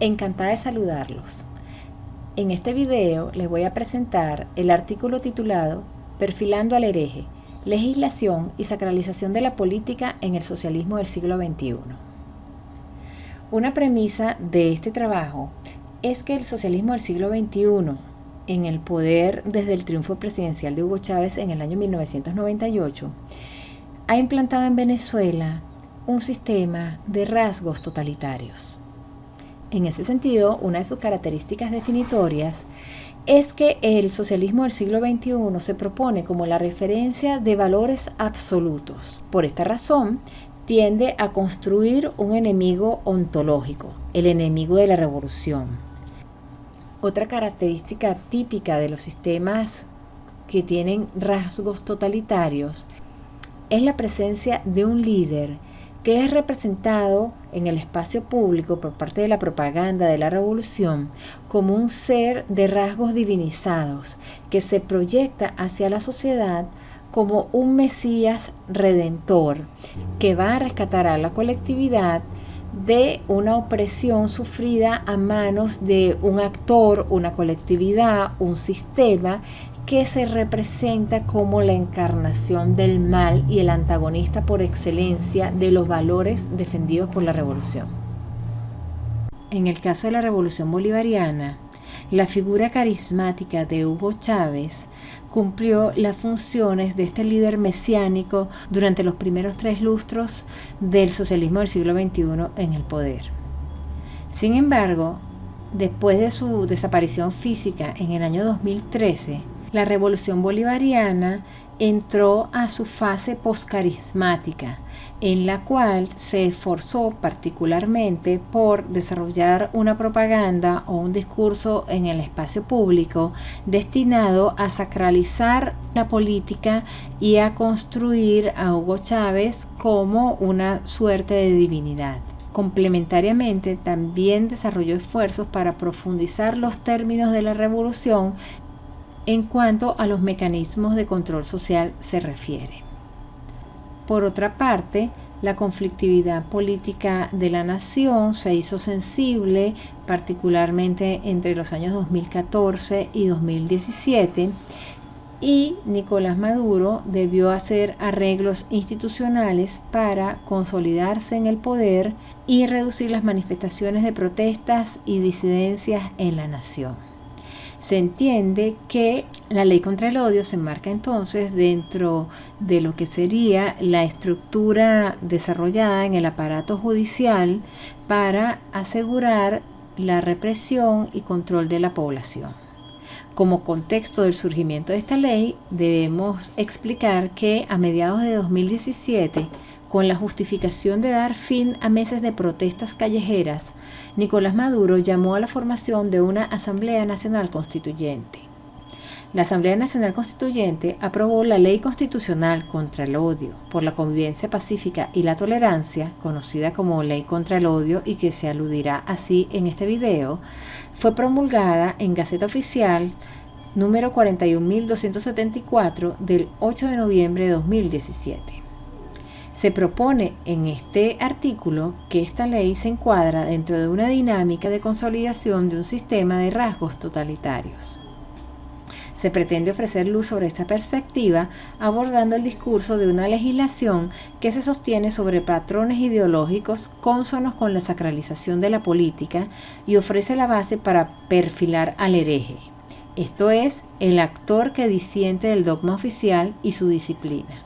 Encantada de saludarlos. En este video les voy a presentar el artículo titulado Perfilando al hereje, legislación y sacralización de la política en el socialismo del siglo XXI. Una premisa de este trabajo es que el socialismo del siglo XXI, en el poder desde el triunfo presidencial de Hugo Chávez en el año 1998, ha implantado en Venezuela un sistema de rasgos totalitarios. En ese sentido, una de sus características definitorias es que el socialismo del siglo XXI se propone como la referencia de valores absolutos. Por esta razón, tiende a construir un enemigo ontológico, el enemigo de la revolución. Otra característica típica de los sistemas que tienen rasgos totalitarios es la presencia de un líder que es representado en el espacio público por parte de la propaganda de la revolución como un ser de rasgos divinizados que se proyecta hacia la sociedad como un Mesías redentor que va a rescatar a la colectividad de una opresión sufrida a manos de un actor, una colectividad, un sistema que se representa como la encarnación del mal y el antagonista por excelencia de los valores defendidos por la revolución. En el caso de la revolución bolivariana, la figura carismática de Hugo Chávez cumplió las funciones de este líder mesiánico durante los primeros 3 lustros del socialismo del siglo XXI en el poder. Sin embargo, después de su desaparición física en el año 2013, la revolución bolivariana entró a su fase poscarismática, en la cual se esforzó particularmente por desarrollar una propaganda o un discurso en el espacio público destinado a sacralizar la política y a construir a Hugo Chávez como una suerte de divinidad. Complementariamente, también desarrolló esfuerzos para profundizar los términos de la revolución en cuanto a los mecanismos de control social se refiere. Por otra parte, la conflictividad política de la nación se hizo sensible, particularmente entre los años 2014 y 2017, y Nicolás Maduro debió hacer arreglos institucionales para consolidarse en el poder y reducir las manifestaciones de protestas y disidencias en la nación. Se entiende que la ley contra el odio se enmarca entonces dentro de lo que sería la estructura desarrollada en el aparato judicial para asegurar la represión y control de la población. Como contexto del surgimiento de esta ley, debemos explicar que a mediados de 2017, con la justificación de dar fin a meses de protestas callejeras, Nicolás Maduro llamó a la formación de una Asamblea Nacional Constituyente. La Asamblea Nacional Constituyente aprobó la Ley Constitucional contra el Odio por la Convivencia Pacífica y la Tolerancia, conocida como Ley contra el Odio y que se aludirá así en este video. Fue promulgada en Gaceta Oficial número 41.274 del 8 de noviembre de 2017. Se propone en este artículo que esta ley se encuadra dentro de una dinámica de consolidación de un sistema de rasgos totalitarios. Se pretende ofrecer luz sobre esta perspectiva abordando el discurso de una legislación que se sostiene sobre patrones ideológicos cónsonos con la sacralización de la política y ofrece la base para perfilar al hereje, esto es, el actor que disiente del dogma oficial y su disciplina.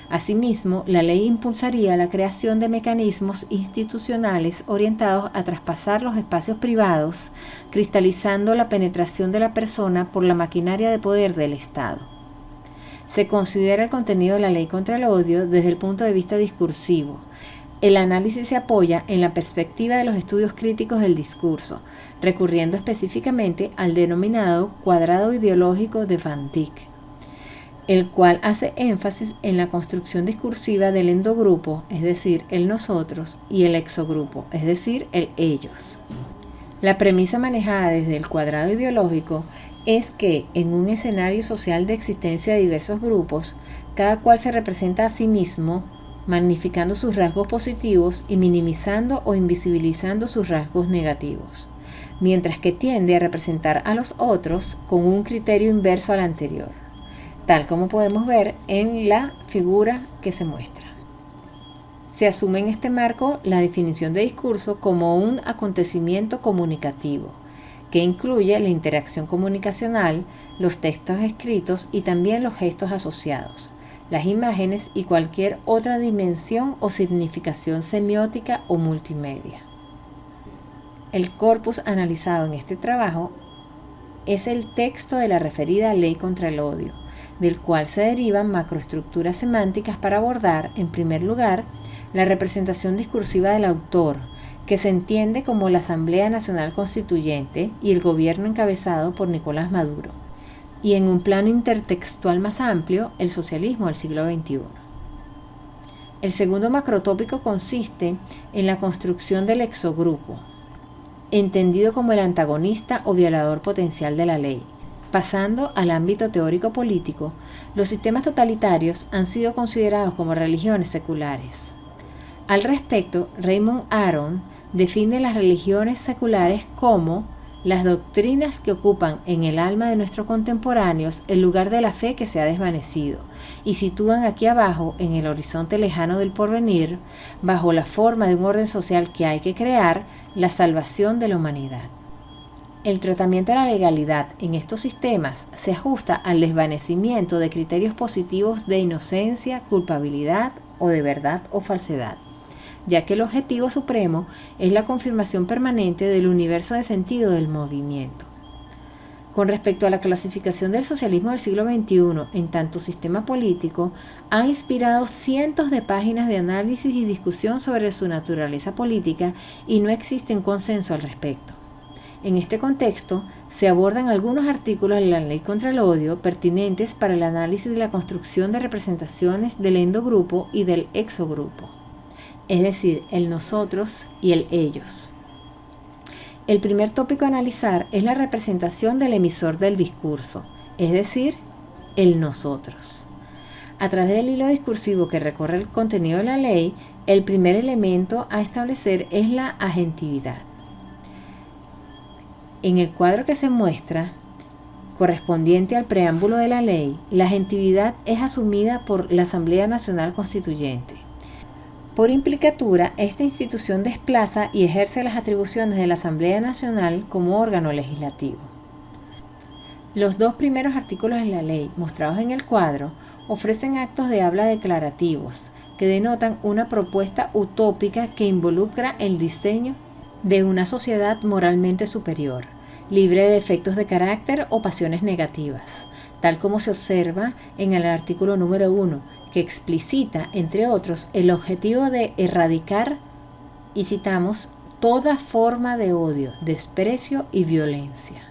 Asimismo, la ley impulsaría la creación de mecanismos institucionales orientados a traspasar los espacios privados, cristalizando la penetración de la persona por la maquinaria de poder del Estado. Se considera el contenido de la ley contra el odio desde el punto de vista discursivo. El análisis se apoya en la perspectiva de los estudios críticos del discurso, recurriendo específicamente al denominado cuadrado ideológico de Van Dijk, el cual hace énfasis en la construcción discursiva del endogrupo, es decir, el nosotros, y el exogrupo, es decir, el ellos. La premisa manejada desde el cuadrado ideológico es que en un escenario social de existencia de diversos grupos, cada cual se representa a sí mismo magnificando sus rasgos positivos y minimizando o invisibilizando sus rasgos negativos, mientras que tiende a representar a los otros con un criterio inverso al anterior, tal como podemos ver en la figura que se muestra. Se asume en este marco la definición de discurso como un acontecimiento comunicativo, que incluye la interacción comunicacional, los textos escritos y también los gestos asociados, las imágenes y cualquier otra dimensión o significación semiótica o multimedia. El corpus analizado en este trabajo es el texto de la referida Ley contra el Odio, del cual se derivan macroestructuras semánticas para abordar, en primer lugar, la representación discursiva del autor, que se entiende como la Asamblea Nacional Constituyente y el gobierno encabezado por Nicolás Maduro, y en un plano intertextual más amplio, el socialismo del siglo XXI. El segundo macrotópico consiste en la construcción del exogrupo, entendido como el antagonista o violador potencial de la ley. Pasando al ámbito teórico-político, los sistemas totalitarios han sido considerados como religiones seculares. Al respecto, Raymond Aron define las religiones seculares como las doctrinas que ocupan en el alma de nuestros contemporáneos el lugar de la fe que se ha desvanecido y sitúan aquí abajo, en el horizonte lejano del porvenir, bajo la forma de un orden social que hay que crear, la salvación de la humanidad. El tratamiento de la legalidad en estos sistemas se ajusta al desvanecimiento de criterios positivos de inocencia, culpabilidad o de verdad o falsedad, ya que el objetivo supremo es la confirmación permanente del universo de sentido del movimiento. Con respecto a la clasificación del socialismo del siglo XXI en tanto sistema político, ha inspirado cientos de páginas de análisis y discusión sobre su naturaleza política y no existe un consenso al respecto. En este contexto, se abordan algunos artículos de la Ley contra el Odio pertinentes para el análisis de la construcción de representaciones del endogrupo y del exogrupo, es decir, el nosotros y el ellos. El primer tópico a analizar es la representación del emisor del discurso, es decir, el nosotros. A través del hilo discursivo que recorre el contenido de la ley, el primer elemento a establecer es la agentividad. En el cuadro que se muestra, correspondiente al preámbulo de la ley, la agentividad es asumida por la Asamblea Nacional Constituyente. Por implicatura, esta institución desplaza y ejerce las atribuciones de la Asamblea Nacional como órgano legislativo. Los dos primeros artículos de la ley, mostrados en el cuadro, ofrecen actos de habla declarativos, que denotan una propuesta utópica que involucra el diseño de una sociedad moralmente superior, libre de defectos de carácter o pasiones negativas, tal como se observa en el artículo número 1, que explicita, entre otros, el objetivo de erradicar, y citamos, toda forma de odio, desprecio y violencia.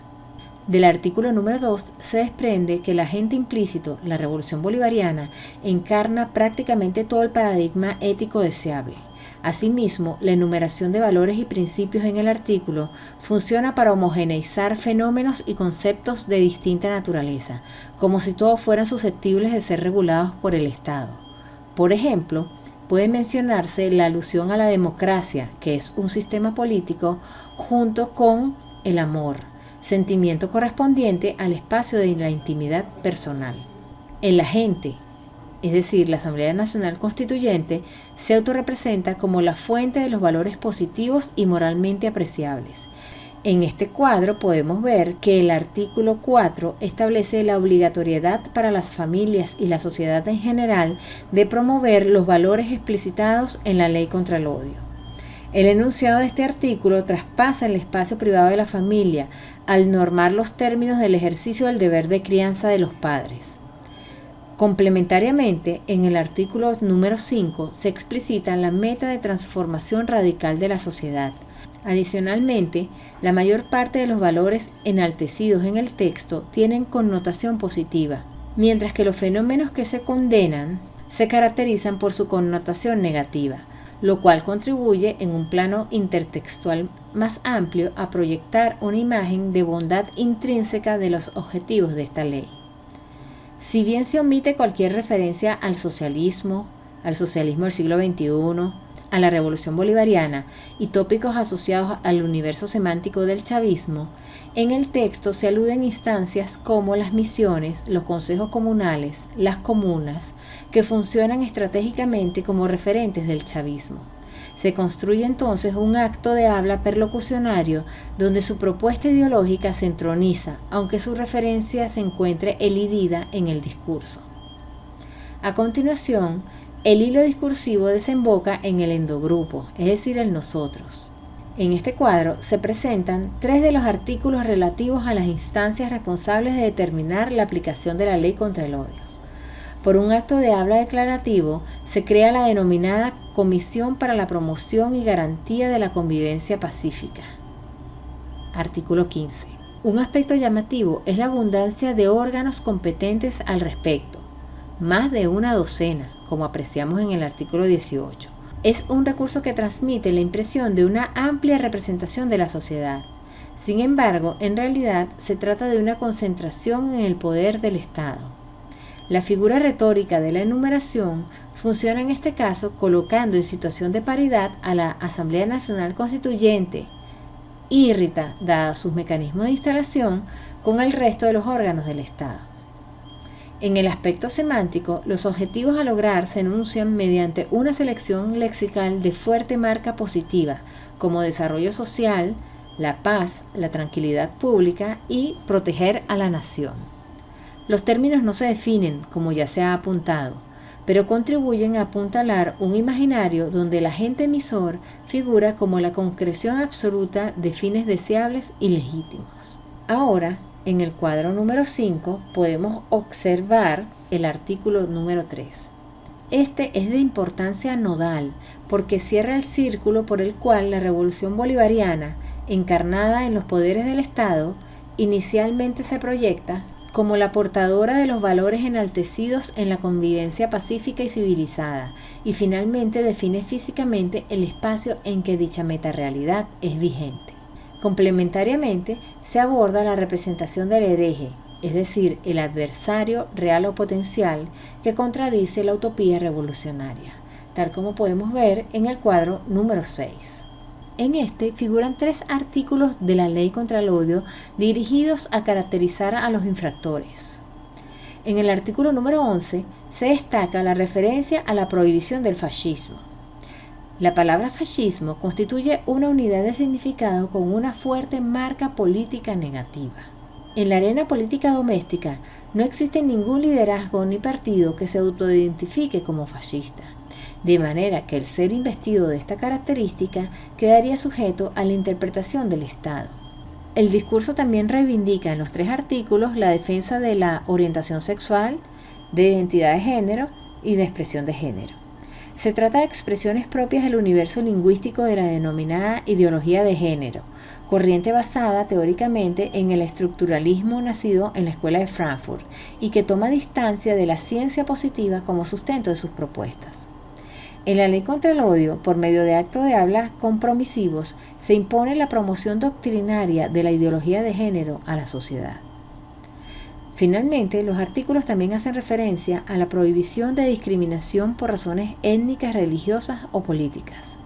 Del artículo número 2 se desprende que el agente implícito, la revolución bolivariana, encarna prácticamente todo el paradigma ético deseable. Asimismo, la enumeración de valores y principios en el artículo funciona para homogeneizar fenómenos y conceptos de distinta naturaleza, como si todos fueran susceptibles de ser regulados por el Estado. Por ejemplo, puede mencionarse la alusión a la democracia, que es un sistema político, junto con el amor, sentimiento correspondiente al espacio de la intimidad personal. El agente, es decir, la Asamblea Nacional Constituyente, se autorrepresenta como la fuente de los valores positivos y moralmente apreciables. En este cuadro podemos ver que el artículo 4 establece la obligatoriedad para las familias y la sociedad en general de promover los valores explicitados en la Ley contra el Odio. El enunciado de este artículo traspasa el espacio privado de la familia al normar los términos del ejercicio del deber de crianza de los padres. Complementariamente, en el artículo número 5 se explicita la meta de transformación radical de la sociedad. Adicionalmente, la mayor parte de los valores enaltecidos en el texto tienen connotación positiva, mientras que los fenómenos que se condenan se caracterizan por su connotación negativa, lo cual contribuye en un plano intertextual más amplio a proyectar una imagen de bondad intrínseca de los objetivos de esta ley. Si bien se omite cualquier referencia al socialismo, al socialismo del siglo XXI, a la revolución bolivariana y tópicos asociados al universo semántico del chavismo, en el texto se aluden instancias como las misiones, los consejos comunales, las comunas, que funcionan estratégicamente como referentes del chavismo. Se construye entonces un acto de habla perlocucionario donde su propuesta ideológica se entroniza, aunque su referencia se encuentre elidida en el discurso. A continuación, el hilo discursivo desemboca en el endogrupo, es decir, el nosotros. En este cuadro se presentan 3 de los artículos relativos a las instancias responsables de determinar la aplicación de la ley contra el odio. Por un acto de habla declarativo, se crea la denominada Comisión para la Promoción y Garantía de la Convivencia Pacífica. Artículo 15. Un aspecto llamativo es la abundancia de órganos competentes al respecto, más de una docena, como apreciamos en el artículo 18. Es un recurso que transmite la impresión de una amplia representación de la sociedad. Sin embargo, en realidad se trata de una concentración en el poder del Estado. La figura retórica de la enumeración funciona en este caso colocando en situación de paridad a la Asamblea Nacional Constituyente, írrita, dada sus mecanismos de instalación, con el resto de los órganos del Estado. En el aspecto semántico, los objetivos a lograr se enuncian mediante una selección lexical de fuerte marca positiva, como desarrollo social, la paz, la tranquilidad pública y proteger a la nación. Los términos no se definen, como ya se ha apuntado, pero contribuyen a apuntalar un imaginario donde el agente emisor figura como la concreción absoluta de fines deseables y legítimos. Ahora, en el cuadro número 5 podemos observar el artículo número 3. Este es de importancia nodal porque cierra el círculo por el cual la revolución bolivariana, encarnada en los poderes del Estado, inicialmente se proyecta como la portadora de los valores enaltecidos en la convivencia pacífica y civilizada, y finalmente define físicamente el espacio en que dicha metarealidad es vigente. Complementariamente, se aborda la representación del hereje, es decir, el adversario real o potencial que contradice la utopía revolucionaria, tal como podemos ver en el cuadro número 6. En este figuran 3 artículos de la Ley contra el Odio dirigidos a caracterizar a los infractores. En el artículo número 11 se destaca la referencia a la prohibición del fascismo. La palabra fascismo constituye una unidad de significado con una fuerte marca política negativa. En la arena política doméstica no existe ningún liderazgo ni partido que se autoidentifique como fascista, de manera que el ser investido de esta característica quedaría sujeto a la interpretación del Estado. El discurso también reivindica en los 3 artículos la defensa de la orientación sexual, de identidad de género y de expresión de género. Se trata de expresiones propias del universo lingüístico de la denominada ideología de género, corriente basada teóricamente en el estructuralismo nacido en la Escuela de Frankfurt y que toma distancia de la ciencia positiva como sustento de sus propuestas. En la Ley contra el Odio, por medio de actos de habla compromisivos, se impone la promoción doctrinaria de la ideología de género a la sociedad. Finalmente, los artículos también hacen referencia a la prohibición de discriminación por razones étnicas, religiosas o políticas.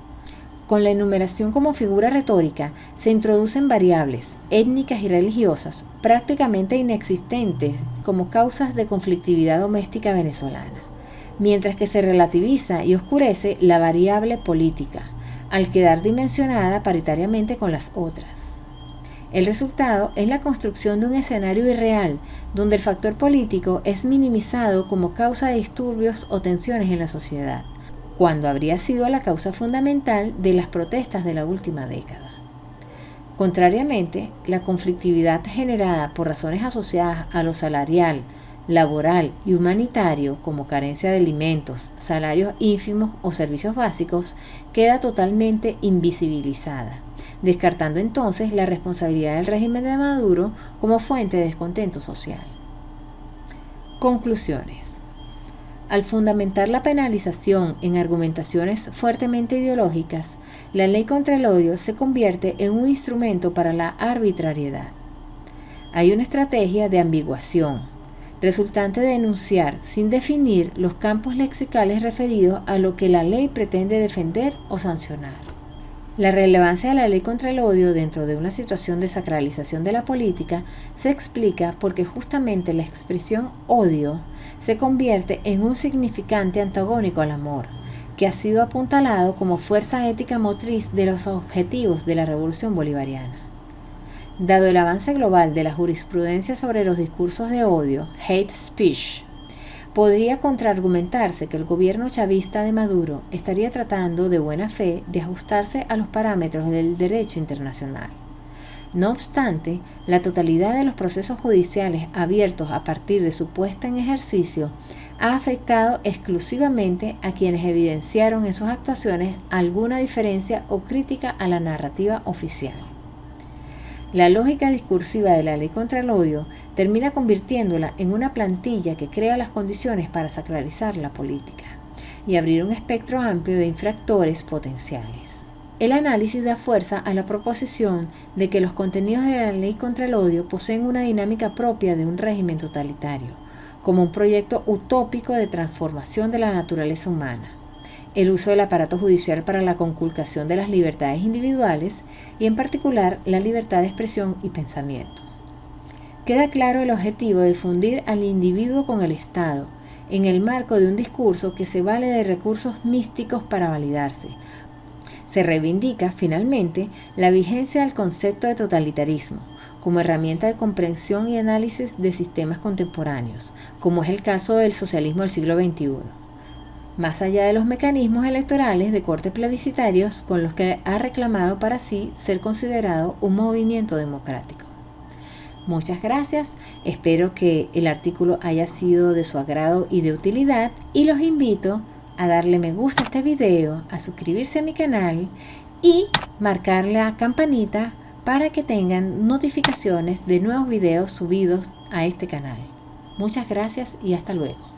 Con la enumeración como figura retórica, se introducen variables étnicas y religiosas prácticamente inexistentes como causas de conflictividad doméstica venezolana, mientras que se relativiza y oscurece la variable política, al quedar dimensionada paritariamente con las otras. El resultado es la construcción de un escenario irreal, donde el factor político es minimizado como causa de disturbios o tensiones en la sociedad, cuando habría sido la causa fundamental de las protestas de la última década. Contrariamente, la conflictividad generada por razones asociadas a lo salarial, laboral y humanitario, como carencia de alimentos, salarios ínfimos o servicios básicos, queda totalmente invisibilizada, descartando entonces la responsabilidad del régimen de Maduro como fuente de descontento social. Conclusiones. Al fundamentar la penalización en argumentaciones fuertemente ideológicas, la ley contra el odio se convierte en un instrumento para la arbitrariedad. Hay una estrategia de ambiguación. resultante de enunciar sin definir los campos lexicales referidos a lo que la ley pretende defender o sancionar. La relevancia de la ley contra el odio dentro de una situación de sacralización de la política se explica porque justamente la expresión odio se convierte en un significante antagónico al amor, que ha sido apuntalado como fuerza ética motriz de los objetivos de la Revolución Bolivariana. Dado el avance global de la jurisprudencia sobre los discursos de odio, hate speech, podría contraargumentarse que el gobierno chavista de Maduro estaría tratando de buena fe de ajustarse a los parámetros del derecho internacional. No obstante, la totalidad de los procesos judiciales abiertos a partir de su puesta en ejercicio ha afectado exclusivamente a quienes evidenciaron en sus actuaciones alguna diferencia o crítica a la narrativa oficial. La lógica discursiva de la ley contra el odio termina convirtiéndola en una plantilla que crea las condiciones para sacralizar la política y abrir un espectro amplio de infractores potenciales. El análisis da fuerza a la proposición de que los contenidos de la ley contra el odio poseen una dinámica propia de un régimen totalitario, como un proyecto utópico de transformación de la naturaleza humana, el uso del aparato judicial para la conculcación de las libertades individuales y en particular la libertad de expresión y pensamiento. Queda claro el objetivo de fundir al individuo con el Estado en el marco de un discurso que se vale de recursos místicos para validarse. Se reivindica, finalmente, la vigencia del concepto de totalitarismo como herramienta de comprensión y análisis de sistemas contemporáneos, como es el caso del socialismo del siglo XXI. Más allá de los mecanismos electorales de corte plebiscitarios con los que ha reclamado para sí ser considerado un movimiento democrático. Muchas gracias, espero que el artículo haya sido de su agrado y de utilidad y los invito a darle me gusta a este video, a suscribirse a mi canal y marcar la campanita para que tengan notificaciones de nuevos videos subidos a este canal. Muchas gracias y hasta luego.